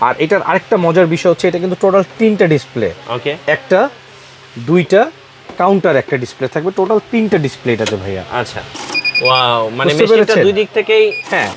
আর এটার আরেকটা মজার বিষয় হচ্ছে এটা কিন্তু টোটাল 3টা ডিসপ্লে। ওকে, একটা, দুইটা কাউন্টার, একটা ডিসপ্লে থাকবে, টোটাল 3টা ডিসপ্লে এটাতে ভাইয়া। আচ্ছা, ওয়াও, মানে মেশিনটা দুই দিক থেকেই হ্যাঁ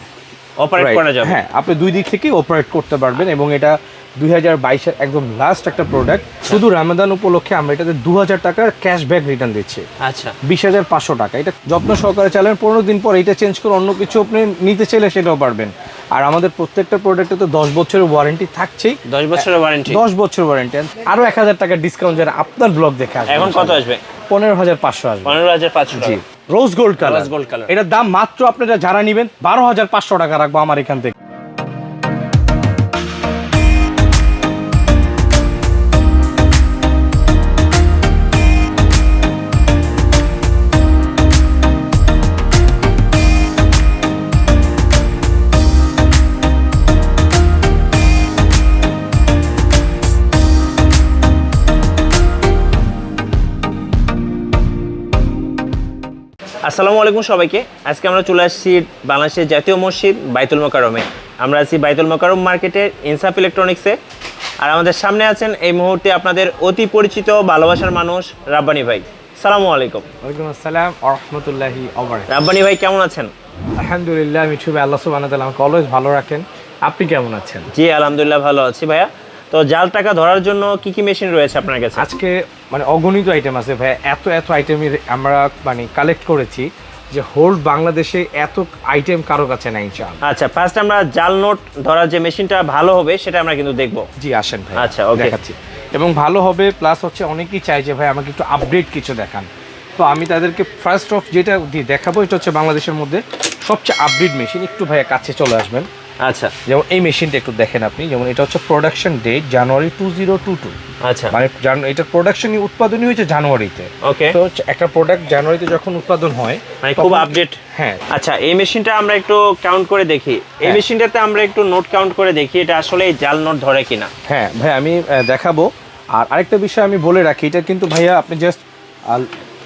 অপারেট করা যাবে। হ্যাঁ, আপনি দুই দিক থেকেই অপারেট করতে পারবেন এবং এটা 2022-এর একদম লাস্ট একটা প্রোডাক্ট। শুধু রমাদান উপলক্ষে আমরা এটাতে 2000 টাকার ক্যাশব্যাক রিটার্ন দিচ্ছি। আচ্ছা, 20,500 টাকা। এটা যত্ন সহকারে চালান, 15 দিন পর এটা চেঞ্জ করে অন্য কিছু আপনি নিতে চাইলে সেটাও পারবেন। আর আমাদের প্রত্যেকটা প্রোডাক্টে তো 10 বছরের ওয়ারেন্টি থাকছেই। 10 বছরের ওয়ারেন্টি, 10 বছর ওয়ারেন্টি, আরো 1000 টাকার ডিসকাউন্ট যারা আপনার ব্লগ দেখে আসবে। এখন কত আসবে? 15,500 আসবে। 15,500 জি, rose gold colour. Rose gold colour. এটার দাম মাত্র আপনারা যারা নেবেন 12,500 টাকা রাখবো আমার এখান থেকে। আসসালামু আলাইকুম সবাইকে। আজকে আমরা চলে আসছি বাংলাদেশের জাতীয় মসজিদ বাইতুল মোকাররমে। আমরা আছি বাইতুল মোকাররম মার্কেটের ইনসাফ ইলেকট্রনিক্সে। আর আমাদের সামনে আছেন এই মুহূর্তে আপনাদের অতি পরিচিত ভালোবাসার মানুষ রাব্বানি ভাই। আসসালামু আলাইকুম। ওয়ালাইকুম আসসালাম ওয়া রাহমাতুল্লাহি ওয়া বারাকাতুহু। রাব্বানি ভাই কেমন আছেন? আলহামদুলিল্লাহ, আমি শুভ আল্লাহ সুবহানাহু ওয়া তাআলা আমাকে অলওয়েজ ভালো রাখেন। আপনি কেমন আছেন? জি আলহামদুলিল্লাহ ভালো আছি ভাইয়া। তো জাল টাকা ধরার জন্য কি কি মেশিন রয়েছে আপনার কাছে? আজকে মানে অগণিত আইটেম আছে ভাই, এত আইটেম আমরা মানে কালেক্ট করেছি যে হোল বাংলাদেশে এত আইটেম কারো কাছে নাই ইনশাআল্লাহ। আচ্ছা, ফার্স্ট আমরা জাল নোট ধরার যে মেশিনটা ভালো হবে সেটা আমরা কিন্তু দেখবো। জি আসেন ভাই, আচ্ছা ওকে, দেখাচ্ছি। এবং ভালো হবে প্লাস হচ্ছে অনেকেই চাই যে ভাই আমাকে একটু আপডেট কিছু দেখান, তো আমি তাদেরকে ফার্স্ট অফ যেটা দিয়ে দেখাবো এটা হচ্ছে বাংলাদেশের মধ্যে সবচেয়ে আপডেট মেশিন। একটু ভাইয়া কাছে চলে আসবেন। আচ্ছা, যেমন এই মেশিনটা একটু দেখেন আপনি, যেমন এটা হচ্ছে প্রোডাকশন ডেট জানুয়ারি 2022। আচ্ছা, মানে এটার প্রোডাকশন উৎপাদনই হয়েছে জানুয়ারিতে। ওকে, তো একটা প্রোডাক্ট জানুয়ারিতে যখন উৎপাদন হয় মানে খুব আপডেট। হ্যাঁ, আচ্ছা, এই মেশিনটা আমরা একটু কাউন্ট করে দেখি। এই মেশিনটাতে আমরা একটু নোট কাউন্ট করে দেখি এটা আসলে জাল নোট ধরে কিনা। হ্যাঁ ভাই, আমি দেখাবো। আর আরেকটা বিষয় আমি বলে রাখি, এটা কিন্তু ভাইয়া আপনি জাস্ট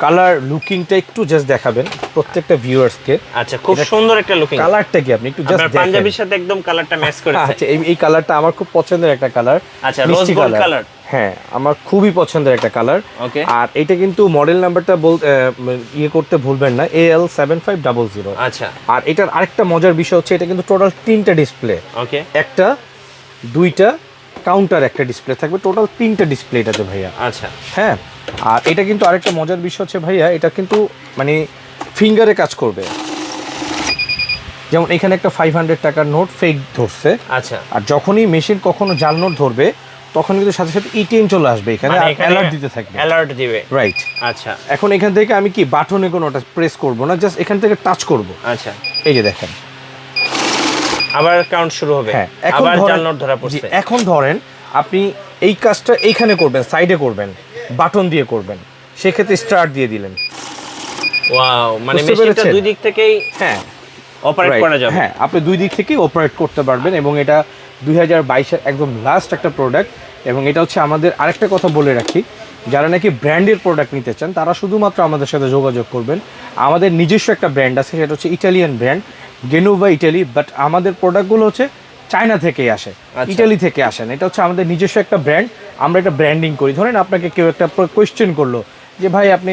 কালার লুকিংটা একটু জাস্ট দেখাবেন প্রত্যেকটা ভিউয়ার্সকে। আচ্ছা, খুব সুন্দর একটা লুকিং। কালারটা কি আপনি একটু জাস্ট দেখেন। পাঞ্জাবির সাথে একদম কালারটা ম্যাচ করেছে। আচ্ছা, এই কালারটা আমার খুব পছন্দের একটা কালার। আচ্ছা, রোজ গোল্ড কালার। হ্যাঁ, আমার খুবই পছন্দের একটা কালার। ওকে, আর এটা কিন্তু মডেল নাম্বারটা করতে ভুলবেন না, AL7500। আচ্ছা, আর এটার আরেকটা মজার বিষয় হচ্ছে এটা কিন্তু টোটাল 3টা ডিসপ্লে। ওকে, একটা, দুইটা কাউন্টার, একটা ডিসপ্লে থাকবে, টোটাল 3টা ডিসপ্লে এটাতে ভাইয়া। আচ্ছা, হ্যাঁ, আর এটা কিন্তু আরেকটা মজার বিষয় হচ্ছে ভাইয়া, এটা কিন্তু মানে ফিঙ্গারে কাজ করবে। যেমন এখানে একটা 500 টাকার নোট ফেক ধরছে। আচ্ছা, আর যখনই মেশিন কখনো জাল নোট ধরবে তখন কিন্তু সাথে সাথে ইটেন চলে আসবে এখানে, অ্যালার্ট দিতে থাকবে। অ্যালার্ট দিবে, রাইট। আচ্ছা, এখন এখান থেকে আমি কি বাটনে কোনোটা প্রেস করব না, জাস্ট এখান থেকে টাচ করব। আচ্ছা, এই যে দেখেন আবার কাউন্ট শুরু হবে। হ্যাঁ, আবার জাল নোট ধরা পড়ছে। এখন ধরেন আপনি এই কাজটা এইখানে করবেন, সাইডে করবেন, বাটন দিয়ে করবেন, সেক্ষেত্রে স্টার্ট দিয়ে দিলেন। ওয়াও, মানে মেশিনটা দুই দিক থেকেই হ্যাঁ অপারেট করা যাবে। হ্যাঁ, আপনি দুই দিক থেকেই অপারেট করতে পারবেন এবং এটা 2022-এর একদম লাস্ট একটা প্রোডাক্ট। এবং এটা হচ্ছে আমাদের আরেকটা কথা বলে রাখি, যারা নাকি ব্র্যান্ডের প্রোডাক্ট নিতে চান তারা শুধুমাত্র আমাদের সাথে যোগাযোগ করবেন। আমাদের নিজস্ব একটা ব্র্যান্ড আছে, সেটা হচ্ছে ইটালিয়ান ব্র্যান্ড গেনোভা ইটালি, বাট আমাদের প্রোডাক্টগুলো হচ্ছে চায়না থেকেই আসে, ইটালি থেকে আসেন। এটা হচ্ছে আমাদের নিজস্ব একটা ব্র্যান্ড, আমরা এটা ব্র্যান্ডিং করি। ধরেন আপনাকে কেউ একটা কোয়েশ্চেন করলো যে ভাই আপনি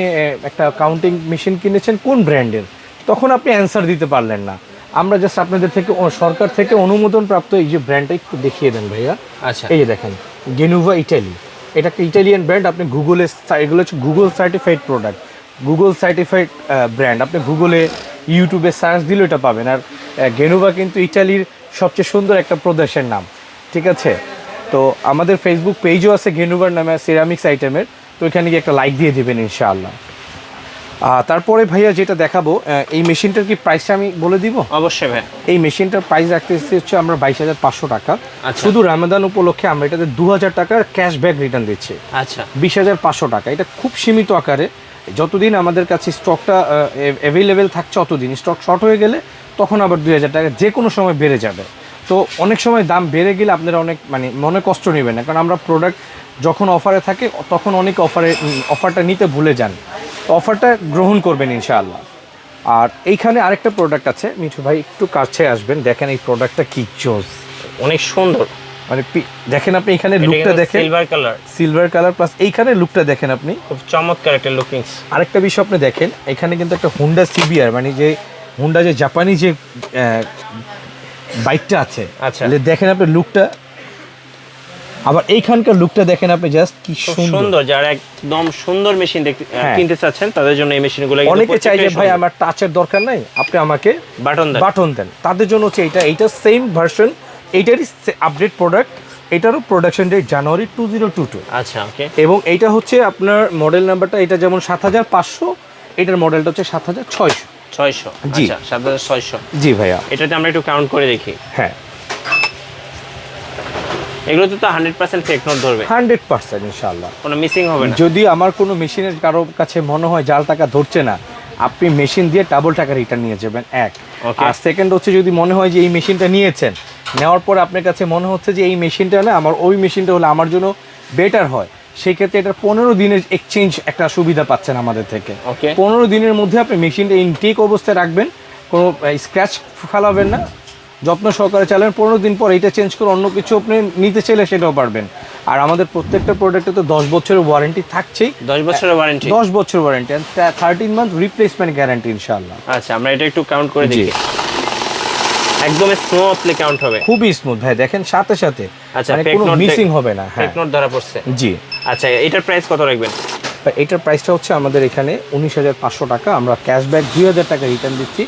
একটা কাউন্টিং মেশিন কিনেছেন কোন ব্র্যান্ডের, তখন আপনি অ্যান্সার দিতে পারলেন না, আমরা জাস্ট আপনাদের থেকে সরকার থেকে অনুমোদন প্রাপ্ত এই যে ব্র্যান্ডটা একটু দেখিয়ে দেন ভাইয়া। আচ্ছা, এই যে দেখেন গেনোভা ইটালি, এটা একটা ইটালিয়ান ব্র্যান্ড। আপনি গুগলে, এগুলো হচ্ছে Google certified product, Google certified brand. আপনি গুগলে ইউটিউবে সার্চ দিলেও এটা পাবেন। আর গেনোভা কিন্তু ইটালির সবচেয়ে সুন্দর একটা প্রদেশের নাম, ঠিক আছে? তো আমাদের ফেসবুক পেজও আছে গেনোভার নামে, সিরামিক্স আইটেমের, তো এখানে গিয়ে একটা লাইক দিয়ে দেবেন ইনশাআল্লাহ। তারপরে ভাইয়া যেটা দেখাবো, এই মেশিনটার কি প্রাইসটা আমি বলে দিব? অবশ্যই ভাই। এই মেশিনটার প্রাইস রাখতেছি হচ্ছে আমরা 22,500 টাকা। আচ্ছা, শুধু রমাদান উপলক্ষে আমরা এটাতে 2000 টাকার ক্যাশব্যাক রিটার্ন দিচ্ছি। আচ্ছা, 20,500 টাকা। এটা খুব সীমিত আকারে, যতদিন আমাদের কাছে স্টকটা অ্যাভেলেবেল থাকছে অতদিন। স্টক শর্ট হয়ে গেলে তখন আবার 2000 টাকা যে কোনো সময় বেড়ে যাবে। তো অনেক সময় দাম বেড়ে গেলে আপনারা অনেক মানে মনে কষ্ট নেবেন না, কারণ আমরা প্রোডাক্ট যখন অফারে থাকে তখন অনেক অফারটা নিতে ভুলে যান, তো অফারটা গ্রহণ করবেন ইনশাআল্লাহ। আর এইখানে আরেকটা প্রোডাক্ট আছে, মিঠু ভাই একটু কাছে আসবেন, দেখেন এই প্রোডাক্টটা কি জোস, অনেক সুন্দর। মানে দেখেন আপনি এখানে লুকটা দেখেন, সিলভার কালার প্লাস এইখানে লুকটা দেখেন আপনি, খুব চমৎকার একটা লুকিংস। আরেকটা বিষয় আপনি দেখেন এখানে কিন্তু একটা হুন্ডা সিবিআর মানে যে হুন্ডা যে জাপানি যে বাইকটা আছে, আচ্ছা দেখেন আপনি লুকটা, আবার এইখানকার লুকটা দেখেন আপনি, জাস্ট কি সুন্দর। যারা একদম সুন্দর মেশিন কিনতে চাচ্ছেন তাদের জন্য এই মেশিনগুলো। অনেকে চাই যে ভাই আমার টাচের দরকার নাই, আপনি আমাকে বাটন দেন, তাদের জন্য হচ্ছে এইটা সেম ভার্সন, এইটারই আপডেট প্রোডাক্ট, এটারও প্রোডাকশন ডেট জানুয়ারি 2022। আচ্ছা ওকে। এবং এইটা হচ্ছে আপনার মডেল নাম্বারটা, এটা যেমন 7500, এটার মডেলটা হচ্ছে 7600। জি 7600। জি ভাইয়া, এটাতে আমরা একটু কাউন্ট করে দেখি। হ্যাঁ এগুলোতে তো 100% ফেক নোট ধরবে, 100% ইনশাআল্লাহ, কোনো মিসিং হবে না। যদি আমার কোনো মেশিনের কারো কাছে মনে হয় জাল টাকা ধরছে না, আপনি মেশিন দিয়ে ডাবল টাকা রিটার্ন নিয়ে যাবেন, এক। আর সেকেন্ড হচ্ছে যদি মনে হয় যে এই মেশিনটা নিয়েছেন, নেওয়ার পর আপনার কাছে মনে হচ্ছে যে এই মেশিনটা না, আমার ওই মেশিনটা হলে আমার জন্য বেটার হয়, সেই ক্ষেত্রে এটা 15 দিনের এক্সচেঞ্জ একটা সুবিধা পাচ্ছেন আমাদের থেকে। 15 দিনের মধ্যে আপনি মেশিনটা ইনটেক অবস্থায় রাখবেন, কোনো স্ক্র্যাচ ফেলাবেন না, যত্ন সহকারে চালাবেন। 15 দিন পর এটা চেঞ্জ করে অন্য কিছু আপনি নিতে চাইলে সেটাও পারবেন। আর আমাদের প্রত্যেকটা প্রোডাক্টে তো 10 বছরের ওয়ারেন্টি থাকছেই, 10 বছরের ওয়ারেন্টি, 10 বছর ওয়ারেন্টি, 13 মান্থ রিপ্লেসমেন্ট গ্যারান্টি ইনশাআল্লাহ। আচ্ছা আমরা এটা একটু কাউন্ট করে দেখি, একদম স্মুথলি কাউন্ট হবে, খুবই স্মুথ ভাই, দেখেন সাথে সাথে, আচ্ছা মানে কোনো মিসিং হবে না। হ্যাঁ ফেক নোট ধরা পড়ছে। জি আচ্ছা এটার প্রাইস কত রাখবেন? এটার প্রাইসটা হচ্ছে আমাদের এখানে 19,500 টাকা, আমরা ক্যাশব্যাক 2000 টাকা রিটার্ন দিচ্ছি,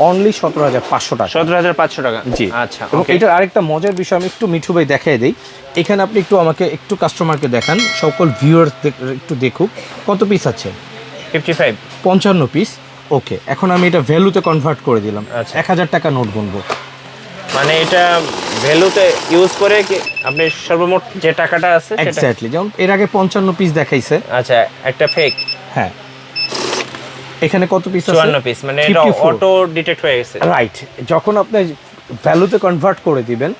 অনলি 17,500 টাকা। 17,500 টাকা, জি। আচ্ছা এবং এটার আরেকটা মজার বিষয় আমি একটু মিঠু ভাই দেখাই দেই, এখানে আপনি একটু আমাকে একটু কাস্টমারকে দেখান, সকল ভিউয়ার্স একটু দেখুক কত পিস আছে। 55 পিস। ওকে, এখন আমি এটা ভ্যালুতে কনভার্ট করে দিলাম, 1000 টাকা নোট গুনবো, মানে এটা ভ্যালুতে ইউজ করে কি আপনি সর্বমোট যে টাকাটা আছে সেটা এক্স্যাক্টলি, যেমন এর আগে 55 পিস দেখাইছে। আচ্ছা একটা ফেক, হ্যাঁ এখানে কত পিস আছে? 54 পিস, মানে এটা অটো ডিটেক্ট হয়ে গেছে, রাইট। যখন আপনি ভ্যালুতে কনভার্ট করে দিবেন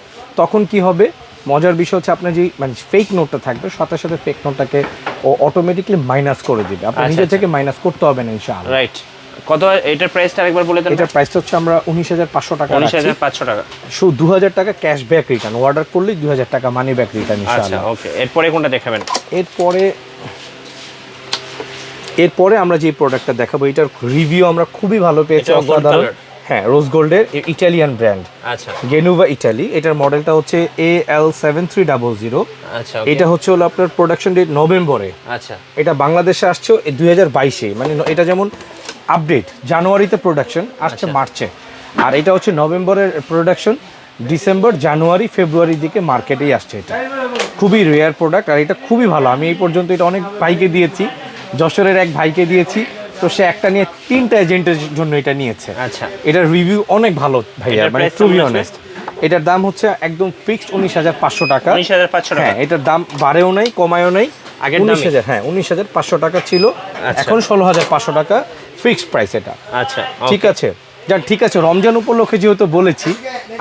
তখন কি হবে, মজার বিষয় হচ্ছে আপনার যে মানে ফেক নোটটা থাকবে, সাথে সাথে ফেক নোটটাকে ও অটোমেটিকলি মাইনাস করে দিবে, আপনি নিজে থেকে মাইনাস করতে হবে না ইনশাআল্লাহ। রাইট। কত এটার প্রাইসটা আরেকবার বলে দেন? এটার প্রাইসটা হচ্ছে আমরা 19,500 টাকা, 19,500 টাকা, শুধু 2000 টাকা ক্যাশব্যাক রিটার্ন, অর্ডার করলেই 2000 টাকা মানি ব্যাক রিটার্ন ইনশাআল্লাহ। আচ্ছা ওকে, এরপরে কোনটা দেখাবেন? এরপরে আমরা যে প্রোডাক্টটা দেখাবো, এটার রিভিউ আমরা খুবই ভালো পেয়েছি, অসাধারণ। হ্যাঁ রোজ গোল্ডের ইটালিয়ান ব্র্যান্ড, আচ্ছা গেনুভা ইটালি, এটার মডেলটা হচ্ছে AL7300। আচ্ছা এটা হচ্ছে হলো আপনার প্রোডাকশন ডেট নভেম্বরে, আচ্ছা এটা বাংলাদেশে আসছে 2022-এ, মানে এটা যেমন আপডেট জানুয়ারিতে প্রোডাকশন আসছে মার্চে, আর এটা হচ্ছে নভেম্বরের প্রোডাকশন, ডিসেম্বর জানুয়ারি ফেব্রুয়ারির দিকে মার্কেটেই আসছে। এটা খুবই রেয়ার প্রোডাক্ট, আর এটা খুবই ভালো। আমি এই পর্যন্ত এটা অনেক ভাইকে দিয়েছি, যশোরের এক ভাইকে দিয়েছি, তো সে একটা নিয়ে 3টা এজেন্টের জন্য এটা নিয়েছে। আচ্ছা এটার রিভিউ অনেক ভালো ভাইয়া, মানে টু বি অনেস্ট। এটার দাম হচ্ছে একদম ফিক্সড 19,500 টাকা। 19,500 টাকা, হ্যাঁ এটার দাম বাড়েও নাই কমায়ও নাই, আগে 19,000, হ্যাঁ 19,500 টাকা ছিল, এখন 16,500 টাকা ফিক্সড প্রাইস এটা। আচ্ছা ঠিক আছে, যান ঠিক আছে, রমজান উপলক্ষে যেহেতু বলেছি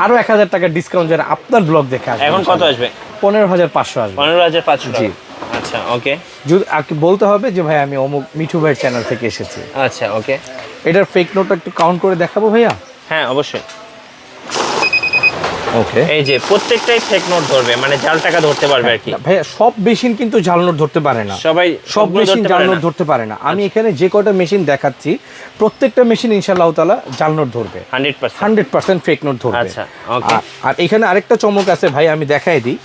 আরো 1000 টাকা ডিসকাউন্ট, যারা আপনার ব্লগ দেখে আসবে। এখন কত আসবে? 15,500 আসবে। 15,500 জি আচ্ছা ওকে, যদি বলতে হবে যে ভাই আমি অমুক মিঠু ভাইয়ের চ্যানেল থেকে এসেছি। আচ্ছা ওকে, এটার ফেক নোটটা একটু কাউন্ট করে দেখাবো ভাইয়া? হ্যাঁ অবশ্যই। ওকে, এই যে প্রত্যেকটাই ফেক নোট ধরবে, মানে জাল টাকা ধরতে পারবে আর কি ভাইয়া। সব মেশিন কিন্তু জাল নোট ধরতে পারে না, সব মেশিন জাল নোট ধরতে পারে না। আমি এখানে যে কয়টা মেশিন দেখাচ্ছি প্রত্যেকটা মেশিন ইনশাআল্লাহ তাআলা জাল নোট ধরবে, 100% ফেক নোট ধরবে। আচ্ছা ওকে। আর এখানে আরেকটা চমক আছে ভাই, আমি দেখাই দিই,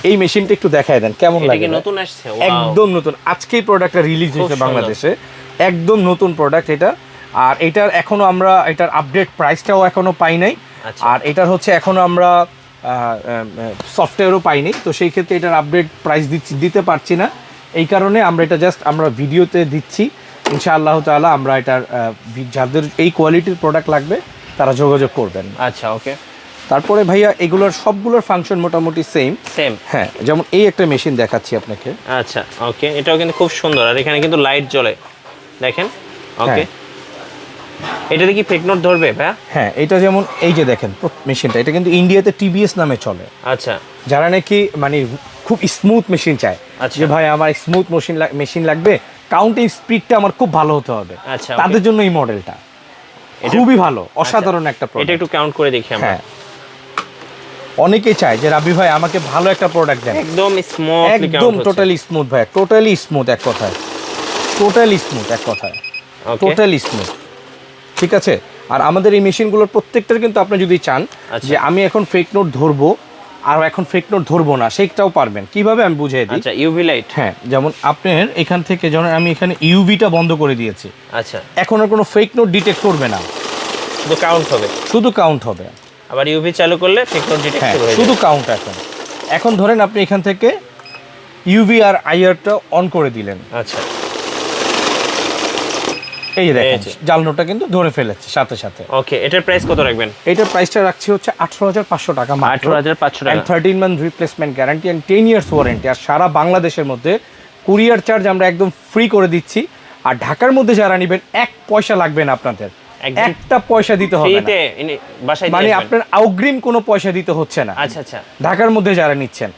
এই মেশিনটা একটু দেখায় দেন কেমন লাগে। এটা কি নতুন আসছে? একদম নতুন, আজকেই প্রোডাক্টটা রিলিজ হয়েছে বাংলাদেশে, একদম নতুন প্রোডাক্ট এটা। আর এটার এখনো আমরা এটার আপডেট প্রাইসটাও এখনো পাই নাই, আর এটার হচ্ছে এখনো আমরা সফটওয়্যারও পাইনি, তো সেই ক্ষেত্রে এটার আপডেট প্রাইস দিতে পারছি না। এই কারণে আমরা এটা জাস্ট আমরা ভিডিওতে দিচ্ছি, ইনশাআল্লাহ তাআলা আমরা এটার যাদের এই কোয়ালিটির প্রোডাক্ট লাগবে তারা যোগাযোগ করবেন। আচ্ছা ওকে। তারপরে ভাইয়া এগুলোর সবগুলোর ফাংশন মোটামুটি সেম। হ্যাঁ যেমন এই একটা মেশিন দেখাচ্ছি আপনাকে। আচ্ছা ওকে, এটাও কিন্তু খুব সুন্দর, আর এখানে কিন্তু লাইট জ্বলে দেখেন। ওকে, এটাতে কি ফেক নোট ধরবে ভাইয়া? হ্যাঁ এটা যেমন এই যে দেখেন মেশিনটা, এটা কিন্তু ইন্ডিয়াতে টিবিএস নামে চলে। আচ্ছা, যারা নাকি মানে খুব স্মুথ মেশিন চায়, যে ভাই আমার স্মুথ মেশিন লাগবে, কাউন্টিং স্পিডটা আমার খুব ভালো হতে হবে, আচ্ছা তাদের জন্য এই মডেলটা খুবই ভালো, অসাধারণ একটা প্রোডাক্ট। এটা একটু কাউন্ট করে দেখি আমরা। হ্যাঁ অনেকেই চায় যে রাবি ভাই আমাকে ভালো একটা প্রোডাক্ট দেন, একদম স্মুথ, একদম টোটালি স্মুথ ভাই, টোটালি স্মুথ এক কথায়, টোটালি স্মুথ এক কথায়, টোটালি স্মুথ। ঠিক আছে, আর আমাদের এই মেশিনগুলোর প্রত্যেকটার কিন্তু আপনি যদি চান যে আমি এখন ফেক নোট ধরবো আর এখন ফেক নোট ধরবো না, সেইটাও পারবেন। কিভাবে আমি বুঝিয়ে দিই। আচ্ছা, ইউভি লাইট, হ্যাঁ, যেমন আপনার এখান থেকে যখন আমি এখানে ইউভিটা বন্ধ করে দিয়েছি, আচ্ছা, এখন আর কোনো ফেক নোট ডিটেক্ট করবে না, শুধু কাউন্ট হবে, শুধু কাউন্ট হবে। আবার ইউভি চালু করলে ফেক নোট ডিটেক্ট হ্যাঁ, শুরু হয়ে শুধু কাউন্ট। এখন ধরেন আপনি এখান থেকে ইউভি আর আইআরটা অন করে দিলেন, আচ্ছা, এই যে দেখেন জাল নোটটা কিন্তু ধরে ফেলেছে সাথে সাথে। ওকে, এটার প্রাইস কত রাখবেন? এটার প্রাইসটা রাখছি হচ্ছে 18,500 টাকা, 18,500 টাকা, 13 month replacement guarantee and 10 years warranty. আর সারা বাংলাদেশের মধ্যে কুরিয়ার চার্জ আমরা একদম ফ্রি করে দিচ্ছি। আর ঢাকার মধ্যে যারা নেবেন 1 পয়সা লাগবে না আপনাদের, একটা পয়সা দিতে হবে না, মানে আপনার অগ্রিম কোনো পয়সা দিতে হচ্ছে না। আচ্ছা আচ্ছা, ঢাকার মধ্যে যারা নিচ্ছেন।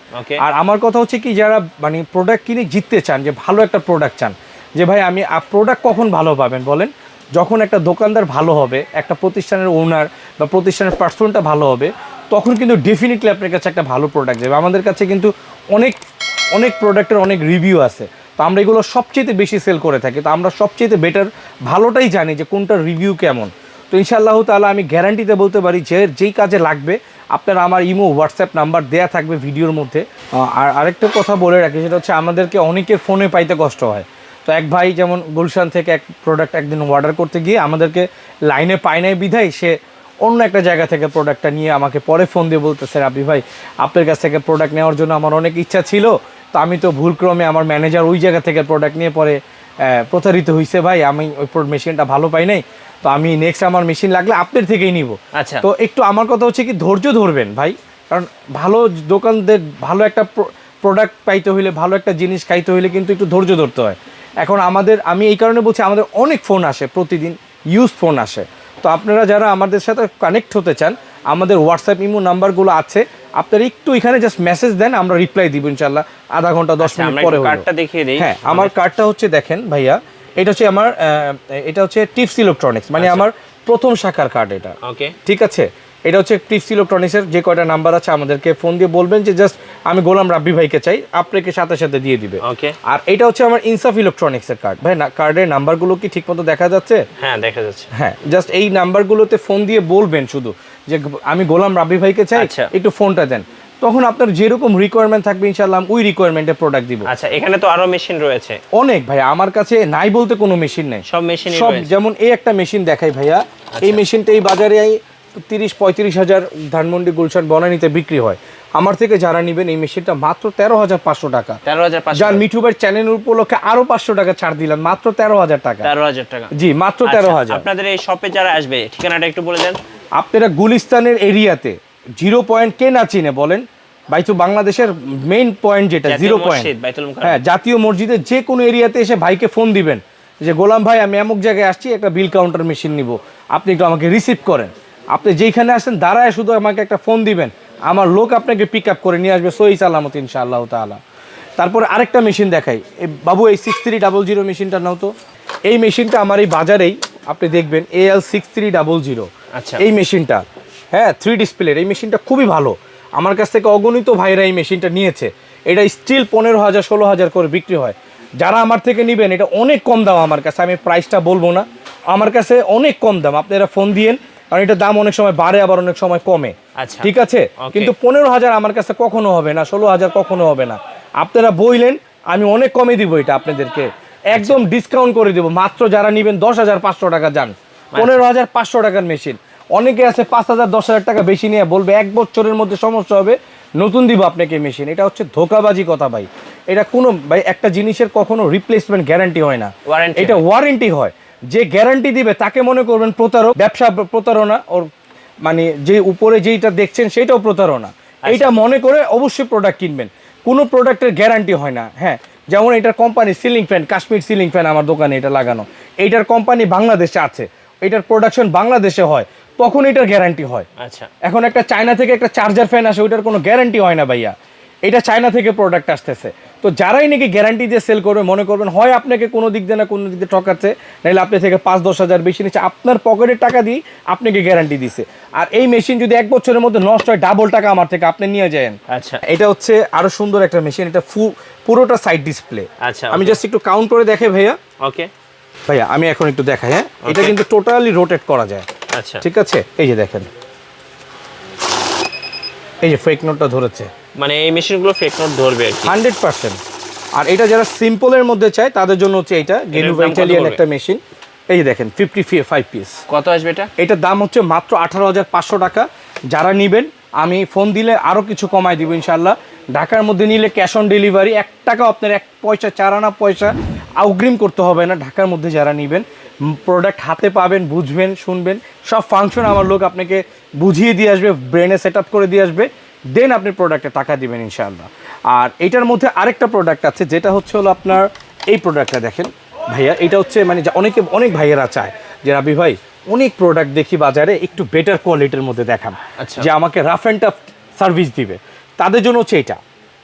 আর আমার কথা হচ্ছে কি, যারা মানে প্রোডাক্ট কিনে জিততে চান, যে ভালো একটা প্রোডাক্ট চান, যে ভাই আমি প্রোডাক্ট কখন ভালো পাবেন বলেন, যখন একটা দোকানদার ভালো হবে, একটা প্রতিষ্ঠানের ওনার বা প্রতিষ্ঠানের পার্সনটা ভালো হবে, তখন কিন্তু ডেফিনেটলি আপনার কাছে একটা ভালো প্রোডাক্ট যাবে। আমাদের কাছে কিন্তু অনেক অনেক প্রোডাক্টের অনেক রিভিউ আছে, তো আমরা এগুলো সবচেয়ে বেশি সেল করে থাকি। তো আমরা সবচেয়ে বেটার ভালোটাই জানি যে কোনটার রিভিউ কেমন। তো ইনশাআল্লাহ তাআলা আমি গ্যারান্টিতে বলতে পারি যে যেই কাজে লাগবে আপনারা, আমার ইমো হোয়াটসঅ্যাপ নাম্বার দেয়া থাকবে ভিডিওর মধ্যে। আর আরেকটা কথা বলে রাখি, সেটা হচ্ছে আমাদেরকে অনেকের ফোনে পাইতে কষ্ট হয়। তো এক ভাই যেমন গুলশান থেকে এক প্রোডাক্ট একদিন অর্ডার করতে গিয়ে আমাদেরকে লাইনে পায় নাই বিধায় সে অন্য একটা জায়গা থেকে প্রোডাক্টটা নিয়ে আমাকে পরে ফোন দিয়ে বলতেছে, রাবি ভাই আপনার কাছ থেকে প্রোডাক্ট নেওয়ার জন্য আমার অনেক ইচ্ছা ছিল, তো আমি তো ভুলক্রমে আমার ম্যানেজার ওই জায়গা থেকে প্রোডাক্ট নিয়ে পরে প্রতারিত হয়েছে ভাই, আমি ওই মেশিনটা ভালো পাই নাই, তো আমি নেক্সট আমার মেশিন লাগলে আপনার থেকেই নিব। আচ্ছা, তো একটু আমার কথা হচ্ছে কি, ধৈর্য ধরবেন ভাই, কারণ ভালো দোকানদের ভালো একটা প্রোডাক্ট পাইতে হইলে, ভালো একটা জিনিস খাইতে হইলে কিন্তু একটু ধৈর্য ধরতে হয়। এখন আমি এই কারণে বলছি, আমাদের অনেক ফোন আসে, প্রতিদিন ইউজ ফোন আসে। তো আপনারা যারা আমাদের সাথে কানেক্ট হতে চান, আমাদের হোয়াটসঅ্যাপ ইমো নাম্বারগুলো আছে, আপনারা একটু এখানে জাস্ট মেসেজ দেন, আমরা রিপ্লাই দিব ইনশাআল্লাহ আধা ঘন্টা 10 মিনিট পরে। কার্ডটা দেখিয়ে দিই। হ্যাঁ, আমার কার্ডটা হচ্ছে দেখেন ভাইয়া, এটা হচ্ছে আমার এটা হচ্ছে টিপস ইলেকট্রনিক্স, মানে আমার প্রথম শাখার কার্ড এটা। ওকে, ঠিক আছে, এটা হচ্ছে টিপস ইলেকট্রনিক্সের যে কয়টা নাম্বার আছে আমাদেরকে ফোন দিয়ে বলবেন যে জাস্ট আমি গোলাম রাব্বি ভাইকে চাই, আপনাকে সাথে সাথে দিয়ে দিবে। ওকে, আর এটা হচ্ছে আমার ইনসাফ ইলেকট্রনিক্সের কার্ড। ভাই না, কার্ডের নাম্বারগুলো কি ঠিকমতো দেখা যাচ্ছে? হ্যাঁ, দেখা যাচ্ছে। হ্যাঁ, জাস্ট এই নাম্বারগুলোতে ফোন দিয়ে বলবেন শুধু যে আমি গোলাম রাব্বি ভাইকে চাই, একটু ফোনটা দেন। তখন আপনার যেরকম রিকোয়ারমেন্ট থাকবে ইনশাআল্লাহ ওই রিকোয়ারমেন্টে প্রোডাক্ট দিব। আচ্ছা, এখানে তো আরো মেশিন রয়েছে অনেক ভাই, আমার কাছে নাই বলতে কোনো মেশিন নাই, সব মেশিন সব। যেমন এই একটা মেশিন দেখাই ভাইয়া, এই মেশিনটা এই বাজারে 30-35 হাজার ধানমন্ডি গুলশান বনানীতে বিক্রি হয়। আমার থেকে যারা নেবেন এই মেশিনটা মাত্র 13,500 টাকা। 13,500, যার মিঠু ভাই চ্যানেল উপলক্ষে আরো 500 টাকা ছাড় দিলাম, মাত্র 13,000 টাকা। 13,000 টাকা, জি মাত্র 13,000। আপনাদের এই শপে যারা আসবে ঠিকানাটা একটু বলে দেন। আপনারা গুলিস্তানের এরিয়াতে 0 পয়েন্ট কে না চিনে বলেন, বাইতুল বাংলাদেশের মেইন পয়েন্ট যেটা 0 পয়েন্ট, হ্যাঁ, জাতীয় মসজিদের যে কোনো এরিয়াতে এসে ভাইকে ফোন দিবেন যে গোলাম ভাই আমি এমক জায়গায় আসছি, একটা বিল কাউন্টার মেশিন নিব, আপনি একটু আমাকে রিসিভ করেন। আপনি যেইখানে আসেন দাঁড়ায় শুধু আমাকে একটা ফোন দিবেন, আমার লোক আপনাকে পিক আপ করে নিয়ে আসবে সহি সালামত ইনশাআল্লাহ তাআলা। তারপর আরেকটা মেশিন দেখাই, বাবু এই 6300 মেশিনটা নাও তো। এই মেশিনটা আমার এই বাজারেই আপনি দেখবেন AL 6300। আচ্ছা, এই মেশিনটা, হ্যাঁ, 3 ডিসপ্লের এই মেশিনটা খুবই ভালো। আমার কাছ থেকে অগণিত ভাইরা এই মেশিনটা নিয়েছে। এটা স্টিল 15,000-16,000 করে বিক্রি হয়। যারা আমার থেকে নেবেন, এটা অনেক কম দাম আমার কাছে, আমি প্রাইসটা বলবো না, আমার কাছে অনেক কম দাম। আপনারা ফোন দিয়েন, কারণ এটা দাম অনেক সময় বাড়ে আবার অনেক সময় কমে। আচ্ছা, ঠিক আছে, কিন্তু 15,000 আমার কাছে কখনো হবে না, 16,000 কখনো হবে না। আপনারা বইলেন, আমি অনেক কমে দিব এটা আপনাদেরকে, একদম ডিসকাউন্ট করে দেবো। মাত্র যারা নেবেন 10,500 টাকা যান, 15,500 টাকার মেশিন। অনেকে আছে 5,000 10,000 টাকা বেশি নিয়ে বলবে 1 বছরের মধ্যে সমস্যা হবে, নতুন দিব আপনাকে মেশিন। এটা হচ্ছে ধোকাবাজি কথা ভাই। এটা কোনো ভাই একটা জিনিসের কখনো রিপ্লেসমেন্ট গ্যারান্টি হয় না, এটা ওয়ারেন্টি হয়। যে গ্যারান্টি দিবে তাকে মনে করবেন প্রতারক, ব্যবসা প্রতারণা, ওর মানে যে উপরে যেইটা দেখছেন সেটাও প্রতারণা। এইটা মনে করে অবশ্যই প্রোডাক্ট কিনবেন। কোনো প্রোডাক্টের গ্যারান্টি হয় না। হ্যাঁ, যেমন এটার company ceiling fan, Kashmir ceiling fan আমার দোকানে এটা লাগানো, এইটার কোম্পানি বাংলাদেশে আছে, এটার প্রোডাকশন বাংলাদেশে হয়, তখন এটার গ্যারান্টি হয়। আচ্ছা, এখন একটা চায়না থেকে একটা চার্জার ফ্যান আসে, ওইটার কোনো গ্যারান্টি হয় না ভাইয়া। এটা চায়না থেকে প্রোডাক্ট আসতেছে। তো যারাই নাকি গ্যারান্টি দিয়ে সেল করবে, মনে করবেন হয় আপনাকে কোনো দিক দিয়ে না কোনো দিক দিয়ে ঠকাচ্ছে, নাহলে আপনি থেকে 5-10 হাজার বেশি নিচ্ছে, আপনার পকেটের টাকা দিয়ে আপনাকে গ্যারান্টি দিছে। আর এই মেশিন যদি 1 বছরের মধ্যে নষ্ট হয়, ডাবল টাকা আমার থেকে আপনি নিয়ে যান। আচ্ছা, এটা হচ্ছে আরো সুন্দর একটা মেশিন, এটা পুরোটা সাইড ডিসপ্লে। আচ্ছা, আমি জাস্ট একটু কাউন্ট করে দেখাই ভাইয়া। ওকে ভাইয়া আমি এখন একটু দেখাই। হ্যাঁ, এটা কিন্তু টোটালি রোটেট করা যায়। আচ্ছা, ঠিক আছে, এই যে দেখেন, এই যে ফেক নোটটা ধরেছে, মানে এই মেশিনগুলো ফেক নোট ধরবে আর কি 100%। আর এটা যারা সিম্পলের মধ্যে চায় তাদের জন্য হচ্ছে এটা গেনুভা ইটালিয়ান একটা মেশিন। এই যে দেখেন 55 পিস। কত আসবে এটা? এটার দাম হচ্ছে মাত্র 18,500 টাকা। যারা নেবেন আমি ফোন দিলে আরও কিছু কমাই দিব ইনশাল্লাহ। ঢাকার মধ্যে নিলে ক্যাশ অন ডেলিভারি, 1 টাকা আপনার 1 পয়সা 4 আনা পয়সা অগ্রিম করতে হবে না। ঢাকার মধ্যে যারা নেবেন প্রোডাক্ট হাতে পাবেন, বুঝবেন, শুনবেন, সব ফাংশন আমার লোক আপনাকে বুঝিয়ে দিয়ে আসবে, ব্রেনে সেট আপ করে দিয়ে আসবে, দেন আপনি প্রোডাক্টে টাকা দিবেন ইনশাআল্লাহ। আর এটার মধ্যে আরেকটা প্রোডাক্ট আছে, যেটা হচ্ছে হলো আপনার এই প্রোডাক্টটা দেখেন ভাইয়া। এটা হচ্ছে মানে অনেক ভাইয়েরা চায় যে রাবি ভাই অনেক প্রোডাক্ট দেখি বাজারে, একটু বেটার কোয়ালিটির মধ্যে দেখান, যে আমাকে রাফ অ্যান্ড টাফ সার্ভিস দিবে। তাদের জন্য হচ্ছে এটা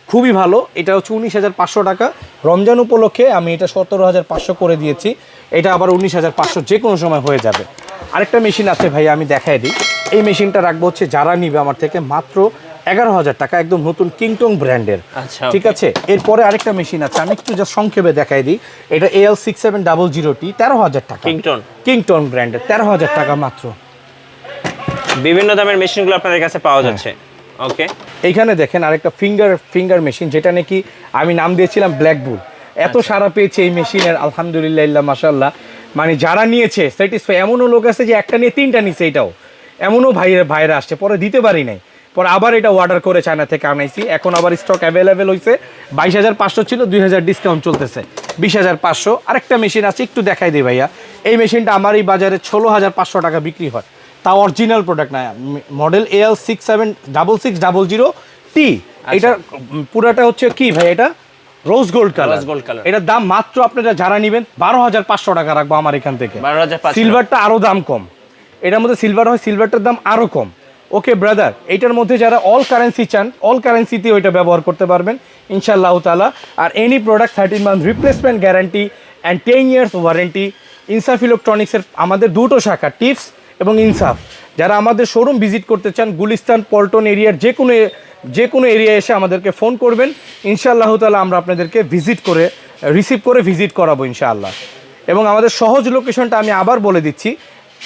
খুবই ভালো। এটা হচ্ছে 19,500 টাকা। রমজান উপলক্ষে আমি এটা 17,500 করে দিয়েছি। এটা আবার 19,500 যে কোনো সময় হয়ে যাবে। আরেকটা মেশিন আছে ভাই, আমি দেখাই দিই। এই মেশিনটা রাখবো হচ্ছে যারা নিবে আমার থেকে মাত্র 11,000 টাকা, একদম নতুন কিংটং ব্র্যান্ডের। আচ্ছা, ঠিক আছে। এরপরে আরেকটা মেশিন আছে, আমি একটু জাস্ট সংক্ষেপে দেখাই দিই। এটা AL6700T, 13,000 টাকা, কিংটন ব্র্যান্ডের, 13,000 টাকা মাত্র। বিভিন্ন দামের মেশিনগুলো আপনাদের কাছে পাওয়া যাচ্ছে। ওকে, এইখানে দেখেন আরেকটা ফিঙ্গার মেশিন, যেটা নাকি আমি নাম দিয়েছিলাম ব্ল্যাক বুল। এত সারা পেয়েছে এই মেশিনের, আলহামদুলিল্লাহ মাশাআল্লাহ। মানে যারা নিয়েছে স্যাটিসফাই। এমনও লোক আছে যে একটা নিয়ে 3টা নিছে, এটাও এমনও ভাইরা আসছে, পরে দিতে পারি নাই, পরে আবার এটা অর্ডার করে চায়না থেকে আনাইছি। এখন আবার স্টক অ্যাভেলেবেল হয়েছে। 22,500 ছিল, 2,000 ডিসকাউন্ট চলতেছে, 20,500। আরেকটা মেশিন আছে, একটু দেখাই দিই ভাইয়া। এই মেশিনটা আমার এই বাজারে 16,500 টাকা বিক্রি হয়, তা অরিজিনাল প্রোডাক্ট না, মডেল AL6700T। এটা পুরাটা হচ্ছে কি ভাই, এটা রোজ গোল্ড কালার। এটার দাম মাত্র আপনারা যারা নেবেন 12,500 টাকা রাখবো আমার এখান থেকে। সিলভারটা আরো দাম কম, এটার মধ্যে সিলভার হয়, সিলভারটার দাম আরো কম। ওকে ব্রাদার, এইটার মধ্যে যারা অল কারেন্সি চান, অল কারেন্সিতে ওইটা ব্যবহার করতে পারবেন ইনশাআল্লাহ তাআলা। আর any product 13 month replacement guarantee and 10 years warranty. Insaf ইলেকট্রনিক্সের আমাদের দুটো শাখা, টিপস এবং ইনসাফ। যারা আমাদের শোরুম ভিজিট করতে চান, গুলিস্তান পল্টন এরিয়ার যে কোনো এরিয়ায় এসে আমাদেরকে ফোন করবেন ইনশাআল্লাহ তাআলা, আমরা আপনাদেরকে রিসিভ করে ভিজিট করাবো ইনশাআল্লাহ। এবং আমাদের সহজ লোকেশনটা আমি আবার বলে দিচ্ছি,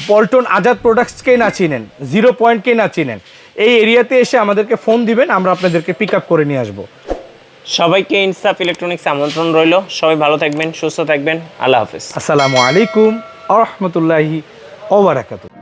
পল্টন আজাদ প্রোডাক্টসকে না চিনেন, 0 পয়েন্টকে না চিনেন, এই এরিয়াতে এসে আমাদেরকে ফোন দিবেন, আমরা আপনাদেরকে পিক আপ করে নিয়ে আসবো। সবাইকে ইনসাফ ইলেকট্রনিক্স আমন্ত্রণ রইল। সবাই ভালো থাকবেন, সুস্থ থাকবেন। আল্লাহ হাফেজ। আসসালামু আলাইকুম ওয়া রাহমাতুল্লাহি ওয়া বারাকাতুহু।